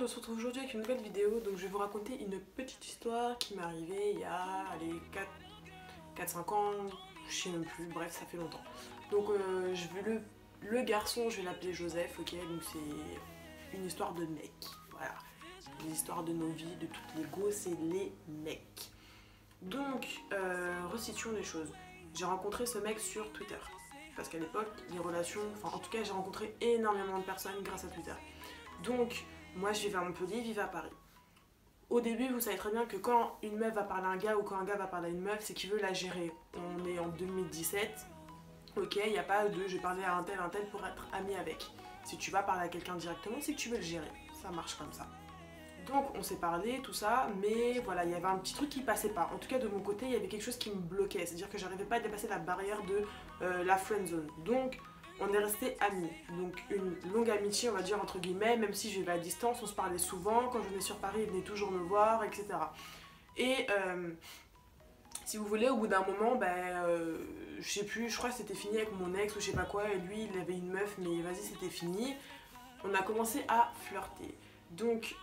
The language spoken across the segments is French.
de se retrouver aujourd'hui avec une nouvelle vidéo. Donc je vais vous raconter une petite histoire qui m'est arrivée il y a allez, 4-5 ans, je sais même plus, bref ça fait longtemps. Donc je vais le garçon, je vais l'appeler Joseph, ok, donc c'est une histoire de mec, voilà. L'histoire de nos vies, de toutes les go, c'est les mecs. Donc, resituons les choses. J'ai rencontré ce mec sur Twitter. Parce qu'à l'époque, les relations, enfin en tout cas j'ai rencontré énormément de personnes grâce à Twitter. Donc, moi je vivais à Montpellier, il vivait à Paris. Au début, vous savez très bien que quand une meuf va parler à un gars ou quand un gars va parler à une meuf, c'est qu'il veut la gérer. On est en 2017, ok, il n'y a pas de je vais parler à un tel pour être ami avec. Si tu vas parler à quelqu'un directement, c'est que tu veux le gérer. Ça marche comme ça. Donc on s'est parlé, tout ça, mais voilà, il y avait un petit truc qui passait pas. En tout cas de mon côté, il y avait quelque chose qui me bloquait, c'est-à-dire que j'arrivais pas à dépasser la barrière de la friend zone. Donc on est restés amis, donc une longue amitié on va dire entre guillemets, même si je vivais à distance, on se parlait souvent, quand je venais sur Paris, il venait toujours me voir, etc. Et si vous voulez, au bout d'un moment, je sais plus, je crois que c'était fini avec mon ex ou je sais pas quoi, et lui il avait une meuf, mais vas-y c'était fini. On a commencé à flirter. Donc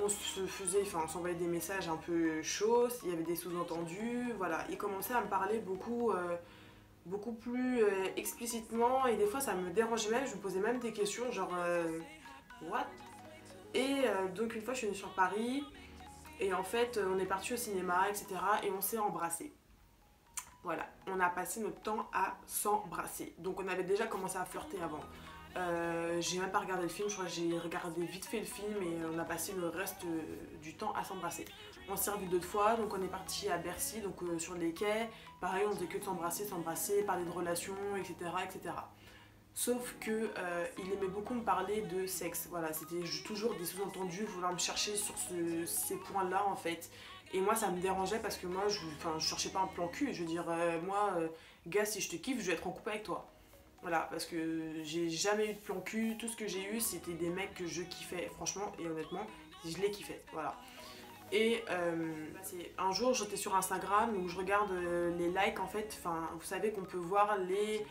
on se faisait, enfin on s'envoyait des messages un peu chauds, il y avait des sous-entendus, voilà. Il commençait à me parler beaucoup plus explicitement et des fois ça me dérangeait même, je me posais même des questions genre what? Et donc une fois je suis venue sur Paris et en fait on est parti au cinéma etc et on s'est embrassés. Voilà, on a passé notre temps à s'embrasser. Donc on avait déjà commencé à flirter avant. J'ai même pas regardé le film, je crois que j'ai regardé vite fait le film et on a passé le reste du temps à s'embrasser. On s'est revu d'autres fois, donc on est parti à Bercy, donc sur les quais. Pareil, on faisait que de s'embrasser, parler de relations, etc. etc. Sauf que il aimait beaucoup me parler de sexe, voilà, c'était toujours des sous-entendus, vouloir me chercher sur ces points-là en fait. Et moi ça me dérangeait parce que moi je cherchais pas un plan cul, je veux dire, gars, si je te kiffe, je vais être en couple avec toi. Voilà, parce que j'ai jamais eu de plan cul, tout ce que j'ai eu c'était des mecs que je kiffais, franchement et honnêtement, je les kiffais, voilà. Et un jour j'étais sur Instagram où je regarde les likes en fait, enfin vous savez qu'on peut voir les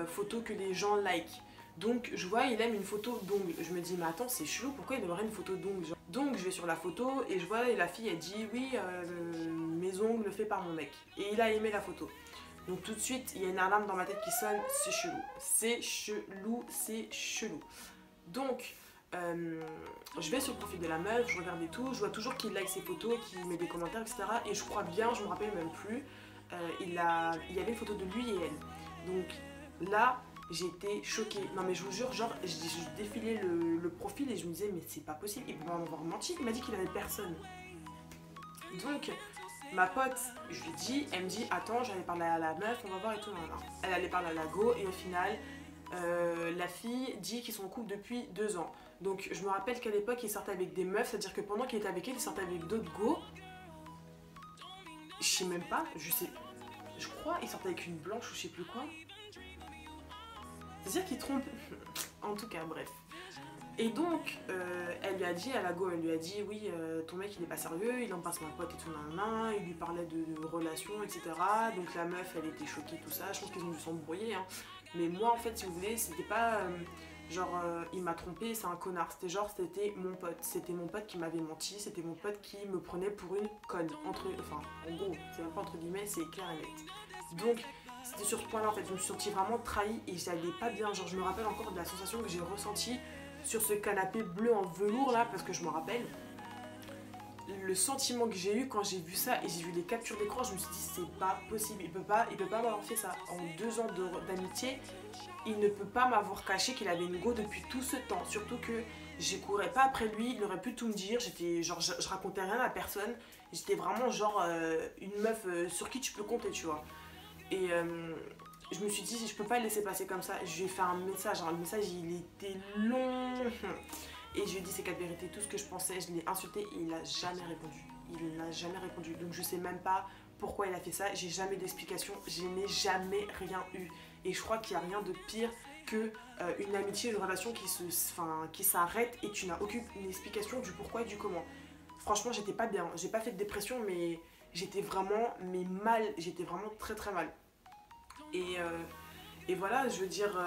photos que les gens like. Donc je vois il aime une photo d'ongle, je me dis mais attends c'est chelou, pourquoi il aimerait une photo d'ongle? Donc je vais sur la photo et je vois et la fille elle dit oui mes ongles faits par mon mec. Et il a aimé la photo. Donc tout de suite, il y a une alarme dans ma tête qui sonne, c'est chelou. C'est chelou, c'est chelou. Donc, je vais sur le profil de la meuf, je regarde et tout, je vois toujours qu'il like ses photos, qu'il met des commentaires, etc. Et je crois bien, je me rappelle même plus, il y avait une photo de lui et elle. Donc là, j'étais choquée. Non mais je vous jure, genre, je défilais le profil et je me disais, mais c'est pas possible, il peut pas m'avoir menti, il m'a dit qu'il avait personne. Donc, ma pote, je lui dis, elle me dit attends, j'allais parler à la meuf, on va voir et tout. Non, non. Elle allait parler à la go et au final, la fille dit qu'ils sont en couple depuis 2 ans. Donc je me rappelle qu'à l'époque, il sortait avec des meufs, c'est-à-dire que pendant qu'il était avec elle, il sortait avec d'autres go. Je sais même pas, je crois, il sortait avec une blanche ou je sais plus quoi. C'est-à-dire qu'il trompe. En tout cas, bref. Et donc, elle lui a dit, à la go, elle lui a dit, oui, ton mec il est pas sérieux, il embrasse ma pote et tout, nan, il lui parlait de relations, etc. Donc la meuf, elle était choquée, tout ça, je pense qu'ils ont dû s'embrouiller, hein. Mais moi, en fait, si vous voulez, c'était pas il m'a trompé, c'est un connard, c'était mon pote qui m'avait menti, c'était mon pote qui me prenait pour une conne, en gros, c'est même pas entre guillemets, c'est clair et net. Donc, c'était sur ce point-là, en fait, je me suis sentie vraiment trahie et j'allais pas bien, genre je me rappelle encore de la sensation que j'ai ressentie sur ce canapé bleu en velours là, parce que je me rappelle le sentiment que j'ai eu quand j'ai vu ça et j'ai vu les captures d'écran, je me suis dit c'est pas possible, il peut pas m'avoir fait ça en 2 ans d'amitié, il ne peut pas m'avoir caché qu'il avait une go depuis tout ce temps, surtout que je courais pas après lui, il aurait pu tout me dire, j'étais genre je racontais rien à personne, j'étais vraiment genre une meuf sur qui tu peux compter, tu vois. Et je me suis dit, si je peux pas le laisser passer comme ça, je lui ai fait un message. Le message, il était long. Et je lui ai dit ces 4 vérités, tout ce que je pensais. Je l'ai insulté et il n'a jamais répondu. Il n'a jamais répondu. Donc je sais même pas pourquoi il a fait ça. J'ai jamais d'explication. Je n'ai jamais rien eu. Et je crois qu'il n'y a rien de pire que une amitié, une relation qui s'arrête et tu n'as aucune explication du pourquoi et du comment. Franchement, j'étais pas bien. J'ai pas fait de dépression, mais j'étais vraiment mal. J'étais vraiment très très mal. Et voilà, je veux dire,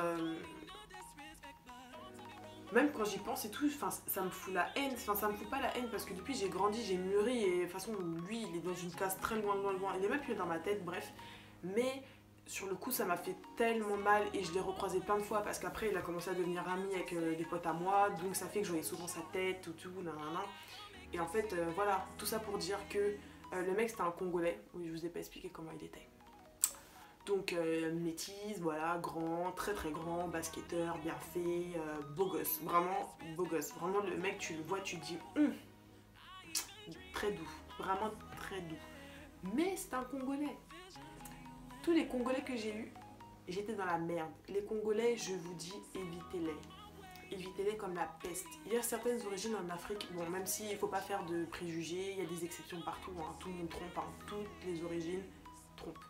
même quand j'y pense et tout, enfin, ça me fout la haine. Enfin, ça me fout pas la haine parce que depuis j'ai grandi, j'ai mûri et de toute façon, lui, il est dans une case très loin, loin, loin. Il est même plus dans ma tête, bref. Mais sur le coup, ça m'a fait tellement mal et je l'ai recroisé plein de fois parce qu'après, il a commencé à devenir ami avec des potes à moi. Donc ça fait que je voyais souvent sa tête, tout, nanana. Et en fait, voilà, tout ça pour dire que le mec, c'était un Congolais. Oui, je vous ai pas expliqué comment il était. Donc métis, voilà, grand, très très grand, basketteur, bien fait, beau gosse, vraiment beau gosse. Vraiment le mec, tu le vois, tu te dis, très doux, vraiment très doux. Mais c'est un Congolais. Tous les Congolais que j'ai eus, j'étais dans la merde. Les Congolais, je vous dis, évitez-les. Évitez-les comme la peste. Il y a certaines origines en Afrique, bon, même s'il ne faut pas faire de préjugés, il y a des exceptions partout, hein, tout le monde trompe, hein, toutes les origines trompent.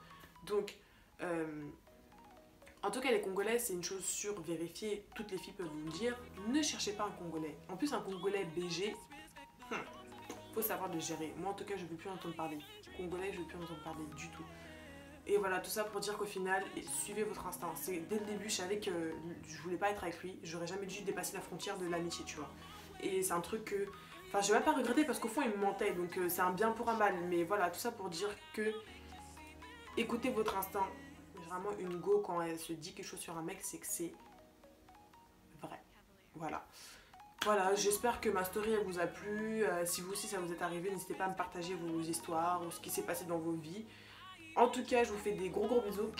Donc, en tout cas, les Congolais, c'est une chose sûre, vérifiée, toutes les filles peuvent vous le dire, ne cherchez pas un Congolais. En plus, un Congolais BG, faut savoir le gérer. Moi, en tout cas, je ne veux plus entendre parler. Congolais, je ne veux plus entendre parler du tout. Et voilà, tout ça pour dire qu'au final, suivez votre instinct. C'est dès le début, je savais que je voulais pas être avec lui. J'aurais jamais dû dépasser la frontière de l'amitié, tu vois. Et c'est un truc que... Enfin, je vais même pas regretter parce qu'au fond, il me mentait. Donc, c'est un bien pour un mal. Mais voilà, tout ça pour dire que... Écoutez votre instinct. Vraiment, une go, quand elle se dit quelque chose sur un mec, c'est que c'est vrai. Voilà. Voilà, j'espère que ma story elle vous a plu. Si vous aussi ça vous est arrivé, n'hésitez pas à me partager vos histoires ou ce qui s'est passé dans vos vies. En tout cas, je vous fais des gros bisous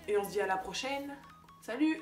et on se dit à la prochaine. Salut!